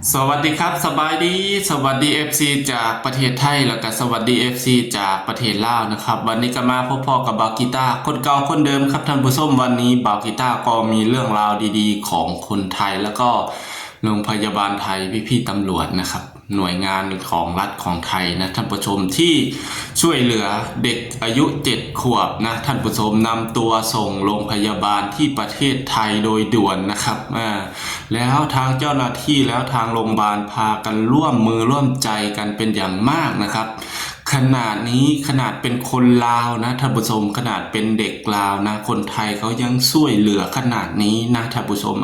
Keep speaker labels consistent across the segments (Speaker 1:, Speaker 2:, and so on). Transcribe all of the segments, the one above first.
Speaker 1: สวัสดีครับสบายดีสวัสดี FC จากประเทศไทยแล้วก็สวัสดี FC จากประเทศลาวนะครับวันนี้ก็มาพบพ่อกับบาวกีตาร์คนเก่าคนเดิมครับท่านผู้ชมวันนี้บาวกีตาร์ก็มีเรื่องราวดีๆของคนไทยแล้วก็โรงพยาบาลไทยพี่ๆตำรวจนะครับหน่วยงานของรัฐของไทยนะท่านผู้ชมที่ช่วยเหลือเด็กอายุ7 ขวบนะท่านผู้ชมนำตัวส่งโรงพยาบาลที่ประเทศไทยโดยด่วนนะครับแล้วทางเจ้าหน้าที่แล้วทางโรงพยาบาลพากันร่วมมือร่วมใจกันเป็นอย่างมากนะครับขนาดนี้ขนาดเป็นคนลาวนะท่านผู้ชมขนาดเป็นเด็กลาวนะคนไทยเขายังช่วยเหลือขนาดนี้นะท่านผู้ชม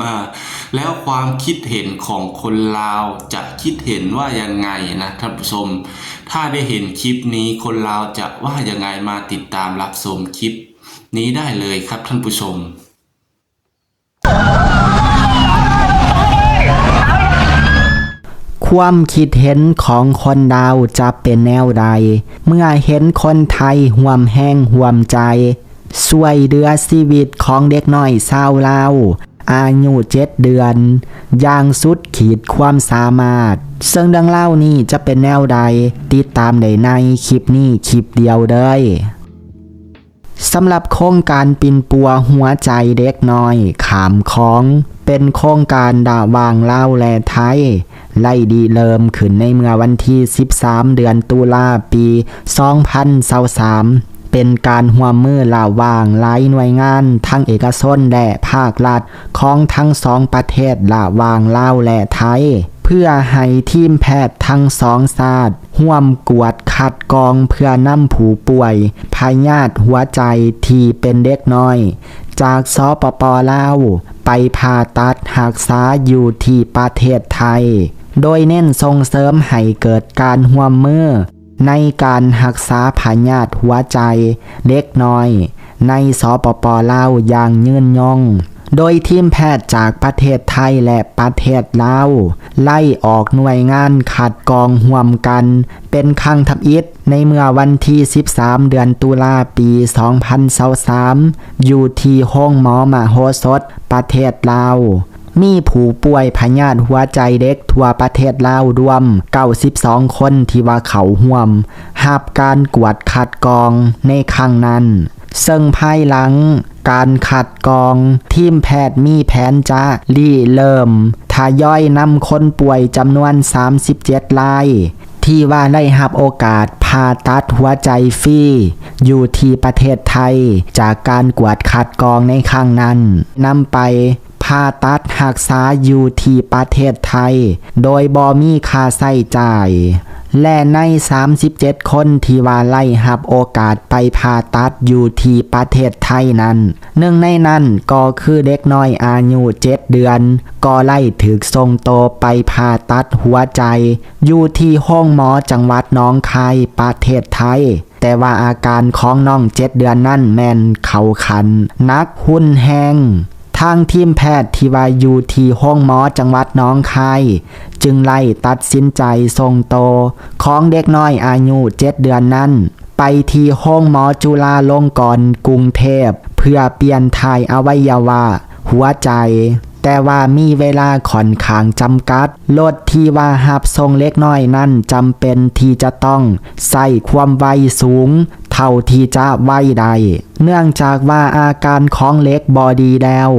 Speaker 1: แล้วความคิดเห็นของคนลาวจะคิดเห็นว่ายังไงนะท่านผู้ชมถ้าได้เห็นคลิปนี้คนลาวจะว่ายังไงมาติดตามรับชมคลิปนี้ได้เลยครับท่านผู้ชม
Speaker 2: ความคิดเห็นของคนดาวจะเป็นแนวใดเมื่อเห็นคนไทยห่วมแห้งห่วมใจช่วยเหลือชีวิตของเด็กน้อยชาวลาวอายุ7 เดือนอย่างสุดขีดความสามารถซึ่งดังเล่านี้จะเป็นแนวใดติดตามได้ในคลิปนี้คลิปเดียวเลยสำหรับโครงการปิ่นปัวหัวใจเด็กน้อยขามของเป็นโครงการระหว่างลาวและไทยไล่ดีเริ่มขึ้นในเมื่อวันที่13 เดือนตุลาปี 2023เป็นการร่วมมือระหว่างหลายหน่วยงานทั้งเอกชนและภาครัฐของทั้งสองประเทศระหว่างลาวและไทยเพื่อให้ทีมแพทย์ทั้งสองชาติร่วมกวดคัดกรองเพื่อนำผู้ป่วยพยาธิหัวใจที่เป็นเด็กน้อยจากสปป.ลาวไปผ่าตัดรักษาอยู่ที่ประเทศไทยโดยเน้นส่งเสริมให้เกิดการร่วมมือในการรักษาพยาธิหัวใจเด็กน้อยในสปป.ลาวอย่างยืนยงโดยทีมแพทย์จากประเทศไทยและประเทศลาวไล่ออกหน่วยงานคัดกรองร่วมกันเป็นครั้งทำอิฐในเมื่อวันที่13 เดือนตุลาปี 2023อยู่ที่โรงหมอมโหสถประเทศลาวมีผู้ป่วยพยาธิหัวใจเด็กทั่วประเทศลาวรวม92 คนที่ว่าเขาร่วมรับการกวดคัดกรองในครั้งนั้นซึ่งภายหลังการคัดกรองทีมแพทย์มีแผนจะเริ่มทยอยนำคนป่วยจำนวน37 รายที่ว่าได้รับโอกาสผ่าตัดหัวใจฟรีอยู่ที่ประเทศไทยจากการกวดคัดกรองในครั้งนั้นนำไปผ่าตัดรักษาอยู่ที่ประเทศไทยโดยบ่มีค่าใช้จ่ายและใน37 คนที่ว่าไล่รับโอกาสไปผ่าตัดอยู่ที่ประเทศไทยนั้นหนึ่งในนั้นก็คือเด็กน้อยอายุ7 เดือนก็ไล่ถูกส่งตัวไปผ่าตัดหัวใจอยู่ที่โรงหมอจังหวัดหนองคายประเทศไทยแต่ว่าอาการของน้อง7 เดือนนั้นแม่นเข้าขันนักหุ่นแห้งทางทีมแพทย์ที่ว่าอยู่ที่โรงหมอจังหวัดหนองคายจึงไล่ตัดสินใจส่งตัวของเด็กน้อยอายุ7 เดือนนั้นไปที่โรงหมอจุฬาลงกรณ์กรุงเทพเพื่อเปลี่ยนถ่ายอวัยวะหัวใจแต่ว่ามีเวลาค่อนข้างจำกัดรถที่ว่ารับส่งเล็กน้อยนั้นจำเป็นที่จะต้องใส่ความไวสูงเท่าที่จะไวได้เนื่องจากว่าอาการของเล็กบอดีแล้ว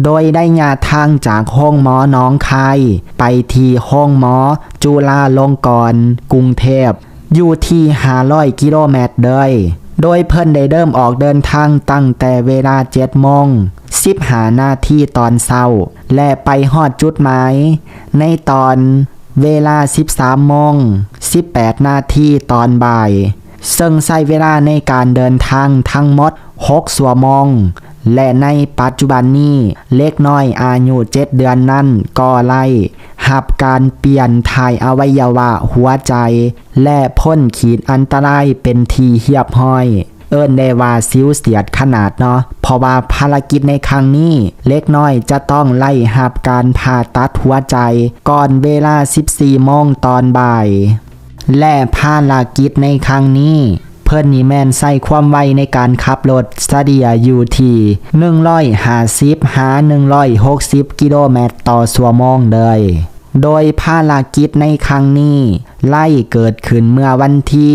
Speaker 2: โดยได้ญาติทางจากโรงหมอหนองคายไปที่โรงหมอจุฬาลงกรณ์กรุงเทพอยู่ที่500 กิโลเมตรโดยเพิ่นได้เริ่มออกเดินทางตั้งแต่เวลา7:15 นาทีตอนเช้าและไปฮอดจุดหมายในตอนเวลา13:18 นาทีตอนบ่ายซึ่งใช้เวลาในการเดินทางทั้งหมด6 ชั่วโมงและในปัจจุบันนี้เล็กน้อยอายุ7 เดือนนั้นก็ไล่รับการเปลี่ยนถ่ายอวัยวะหัวใจและพ้นขีดอันตรายเป็นทีเรียบร้อยเอิ้นได้ว่าซิวเสียดขนาดเนาะเพราะว่าภารกิจในครั้งนี้เล็กน้อยจะต้องไล่รับการผ่าตัดหัวใจก่อนเวลา 14 โมงตอนบ่ายและภารกิจในครั้งนี้เพิ่นนี่แม่นใส่ความไวในการขับรถเฉลี่ยอยู่ที่150 หา 160 กิโลเมตรต่อชั่วโมงเลย โดยภารกิจในครั้งนี้ไล่เกิดขึ้นเมื่อวันที่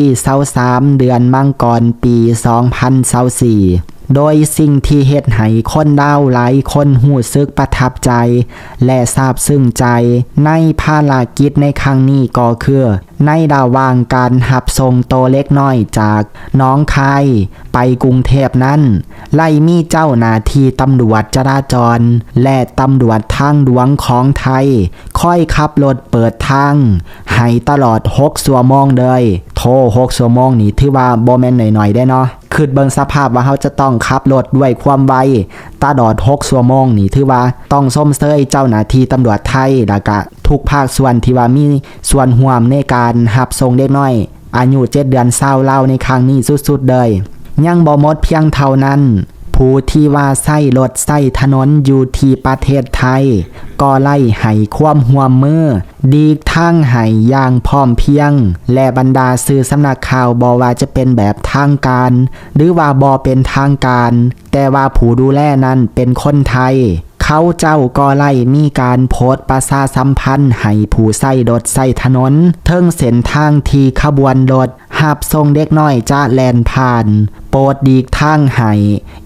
Speaker 2: 23เดือนมังกรปี2024โดยสิ่งที่เฮ็ดให้คนดาวหลายคนรู้สึกประทับใจและซาบซึ้งใจในภารกิจในครั้งนี้ก็คือในระหว่างการหับส่งโตเล็กน้อยจากหนองคายไปกรุงเทพนั้นไล่มีเจ้าหน้าที่ตำรวจจราจรและตำรวจทางหลวงของไทยค่อยขับรถเปิดทางให้ตลอด6ชั่วโมงเลยโทร6ชั่วโมงนี่ถือว่าบ่แม่นหน่อยๆได้เนาะคือเบิ่งสภาพว่าเขาจะต้องขับรถด้วยความไวตลอด6ชั่วโมงนี่ถือว่าต้องส้มเซยเจ้าหน้าที่ตำรวจไทยแล้วก็ทุกภาคส่วนที่ว่ามีส่วนร่วมในการรับส่งเด็กน้อยอายุ7เดือน20เล่าในครั้งนี้สุดๆเลยยังบ่หมดเพียงเท่านั้นผู้ที่ว่าใช้รถใช้ถนนอยู่ที่ประเทศไทยก็ไล่ให้ความร่วมมือดีกทางให้อย่างพร้อมเพรียงและบรรดาสื่อสำนักข่าวบ่ว่าจะเป็นแบบทางการหรือว่าบ่เป็นทางการแต่ว่าผู้ดูแลนั้นเป็นคนไทยเขาเจ้าก็ไล่มีการโพสต์ประชาสัมพันธ์ให้ผู้ใช้รถใช้ถนนเทิงเส้นทางที่ขบวนรถหับส่งเด็กน้อยจะแล่นผ่านโปรดดีกทางให้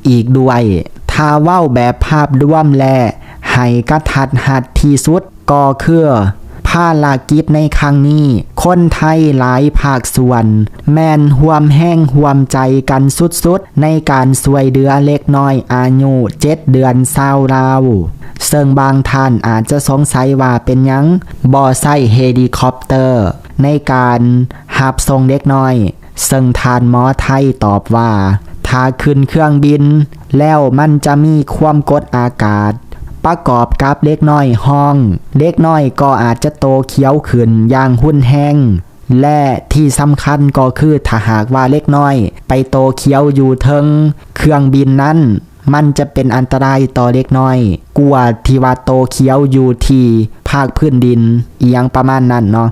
Speaker 2: อีกด้วยถ้าเว้าแบบภาพรวมและให้กระทัดหัดที่สุดก็คือภารกิจในครั้งนี้คนไทยหลายภาคส่วนแม่นห่วมแห้งห่วมใจกันสุดๆในการช่วยเหลือเล็กน้อยอายุ7เดือน20ราวซึ่งบางท่านอาจจะสงสัยว่าเป็นหยังบ่ใช้เฮลิคอปเตอร์ในการหับส่งเด็กน้อยซึ่งท่านหมอไทยตอบว่าถ้าขึ้นเครื่องบินแล้วมันจะมีความกดอากาศประกอบกับเด็กน้อยห้องเด็กน้อยก็อาจจะโตเขียวขึ้นอย่างหุ่นแห้งและที่สำคัญก็คือถ้าหากว่าเล็กน้อยไปโตเขียวอยู่เทิงเครื่องบินนั้นมันจะเป็นอันตรายต่อเด็กน้อยกว่าที่ว่าโตเขียวอยู่ที่ภาคพื้นดินอีหยังประมาณนั้นเนาะ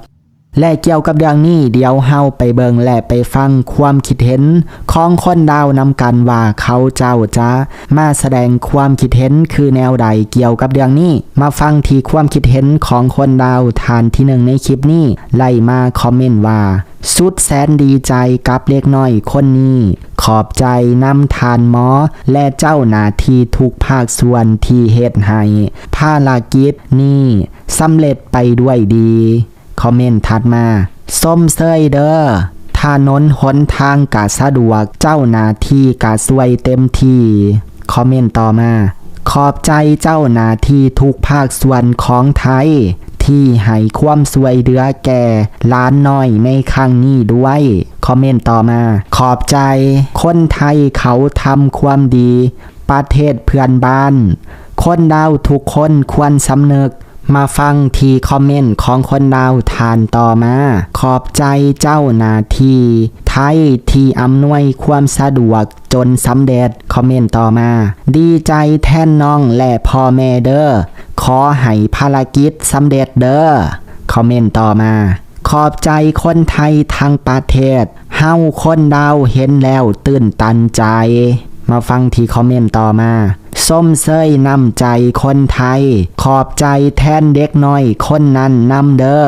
Speaker 2: และเกี่ยวกับเรื่องนี้เดี๋ยวเฮาไปเบิงและไปฟังความคิดเห็นของคนดาวนำกันว่าเขาเจ้าจะมาแสดงความคิดเห็นคือแนวใดเกี่ยวกับเรื่องนี้มาฟังที่ความคิดเห็นของคนดาวทานที่1ในคลิปนี้ไล่มาคอมเมนต์ว่าสุดแสนดีใจกับเล็กน้อยคนนี้ขอบใจนำทานหมอและเจ้าหน้าที่ทุกภาคส่วนที่เฮ็ดให้ภารกิจนี้สำเร็จไปด้วยดีคอมเมนต์ถัดมาส้มเซยเด้อถนนหนทางกะสะดวกเจ้าหน้าที่กะสวยเต็มที่คอมเมนต์ต่อมาขอบใจเจ้าหน้าที่ทุกภาคส่วนของไทยที่ให้ความสวยเหลือแก่ล้านน้อยในครั้งนี้ด้วยคอมเมนต์ต่อมาขอบใจคนไทยเขาทำความดีประเทศเพื่อนบ้านคนดาวทุกคนควรสำนึกมาฟังที่คอมเมนต์ของคนดาวทานต่อมาขอบใจเจ้าหน้าที่ไทยที่อำนวยความสะดวกจนสำเร็จคอมเมนต์ต่อมาดีใจแทนน้องและพ่อแม่เด้อขอให้ภารกิจสำเร็จเด้อคอมเมนต์ต่อมาขอบใจคนไทยทั้งประเทศเฮาคนดาวเห็นแล้วตื่นตันใจมาฟังที่คอมเมนต์ต่อมาส้มเซยนำใจคนไทยขอบใจแทนเด็กน้อยคนนั้นนำเด้อ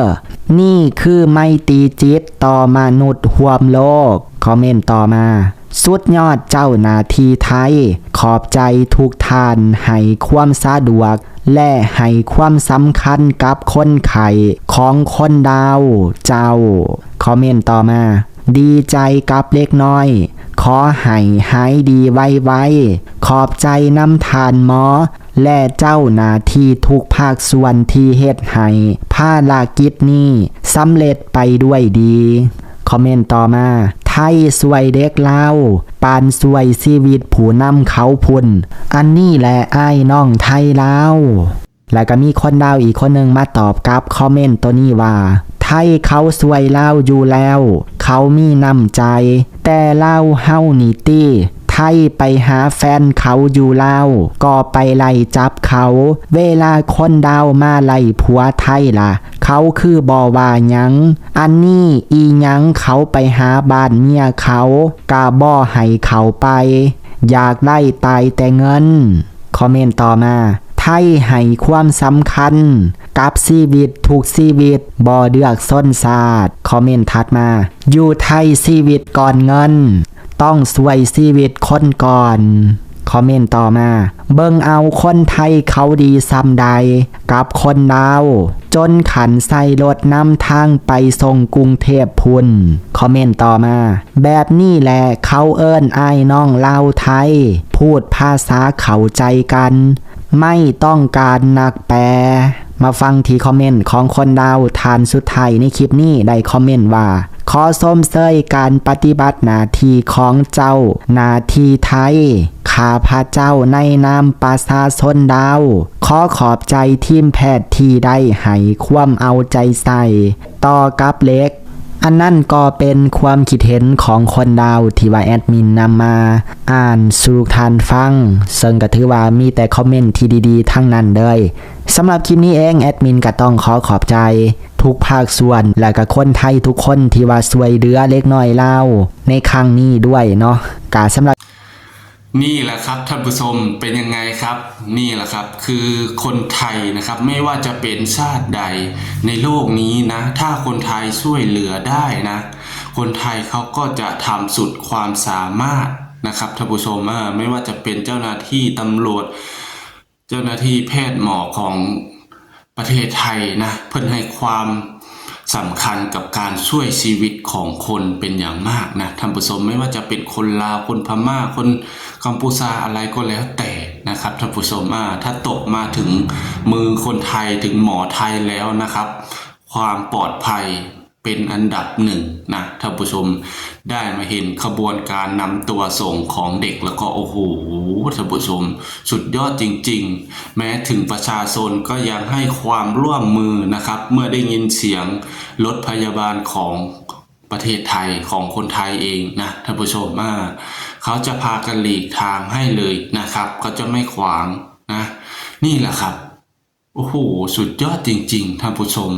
Speaker 2: นี่คือไมตรีจิตต่อมนุษย์ร่วมโลกคอมเมนต์ต่อมาสุดยอดเจ้าหน้าที่ไทยขอบใจทุกท่านให้ความสะดวกและให้ความสำคัญกับคนไข้ของคนดาวเจ้าคอมเมนต์ต่อมาดีใจกับเล็กน้อยขอให้หายดีไวๆขอบใจน้ำทานหมอและเจ้าหน้าที่ทุกภาคส่วนที่เฮ็ดให้ภารกิจนี้สำเร็จไปด้วยดีคอมเมนต์ต่อมาไทยสวยเด็กลาวปานสวยชีวิตผู้นำเขาพุ่นอันนี้แหละอ้ายน้องไทยลาวแล้วก็มีคนดาวอีกคนหนึ่งมาตอบกับคอมเมนต์ตัวนี้ว่าไทยเขาสวยลาวอยู่แล้วเขามีน้ำใจแต่ลาวเฮานี่ตี้ไทยไปหาแฟนเขาอยู่ลาวก็ไปไล่จับเขาเวลาคนดาวมาไล่ผัวไทยล่ะเขาคือบ่ว่าหยังอันนี้อีหยังเขาไปหาบ้านเมียเขากะบ่ให้เขาไปอยากได้ตายแต่เงินคอมเมนต์ต่อมาไทยให้ความสำคัญ กับชีวิตทุกชีวิตบ่เลือกส้นศาสตร์คอมเมนต์ถัดมาอยู่ไทยชีวิตก่อนเงินต้องสวยชีวิตคนก่อนคอมเมนต์ต่อมาเบิ่งเอาคนไทยเขาดีซ้ำใดกับคนลาวจนขันใส่รถนำทางไปส่งกรุงเทพพุนคอมเมนต์ต่อมาแบบนี้แหละเขาเอิ้นอ้ายน้องลาวไทยพูดภาษาเข้าใจกันไม่ต้องการนักแปลมาฟังที่คอมเมนต์ของคนดาวทานสุดท้ายในคลิปนี้ได้คอมเมนต์ว่าขอส้มเสยการปฏิบัติหน้าที่ของเจ้าหน้าที่ไทยข้าพระเจ้าในนามประชาชนดาวขอขอบใจทีมแพทย์ที่ได้ให้ความเอาใจใส่ต่อกับเล็กอันนั่นก็เป็นความคิดเห็นของคนดาวที่ว่าแอดมินนำมาอ่านสู่ทานฟังซึ่งก็ถือว่ามีแต่คอมเมนต์ที่ดีๆทั้งนั้นเลยสำหรับคลิปนี้เองแอดมินก็ต้องขอบใจทุกภาคส่วนและก็คนไทยทุกคนที่ว่าช่วยเหลือเล็กน้อยเล่าในครั้งนี้ด้วยเนาะกาสำหรับ
Speaker 1: นี่แหละครับท่านผู้ชมเป็นยังไงครับนี่แหละครับคือคนไทยนะครับไม่ว่าจะเป็นชาติใดในโลกนี้นะถ้าคนไทยช่วยเหลือได้นะคนไทยเขาก็จะทำสุดความสามารถนะครับท่านผู้ชมไม่ว่าจะเป็นเจ้าหน้าที่ตำรวจเจ้าหน้าที่แพทย์หมอของประเทศไทยนะเพื่อให้ความสำคัญกับการช่วยชีวิตของคนเป็นอย่างมากนะท่านผู้ชมไม่ว่าจะเป็นคนลาวคนพม่าคนกัมพูชาอะไรก็แล้วแต่นะครับท่านผู้ชมถ้าตกมาถึงมือคนไทยถึงหมอไทยแล้วนะครับความปลอดภัยเป็นอันดับหนึ่งนะท่านผู้ชมได้มาเห็นขบวนการนำตัวส่งของเด็กแล้วก็โอ้โหท่านผู้ชมสุดยอดจริงๆแม้ถึงประชาชนก็ยังให้ความร่วมมือนะครับเมื่อได้ยินเสียงรถพยาบาลของประเทศไทยของคนไทยเองนะท่านผู้ชมเขาจะพากันหลีกทางให้เลยนะครับเขาจะไม่ขวางนะนี่แหละครับโอ้โหสุดยอดจริงๆท่านผู้ชม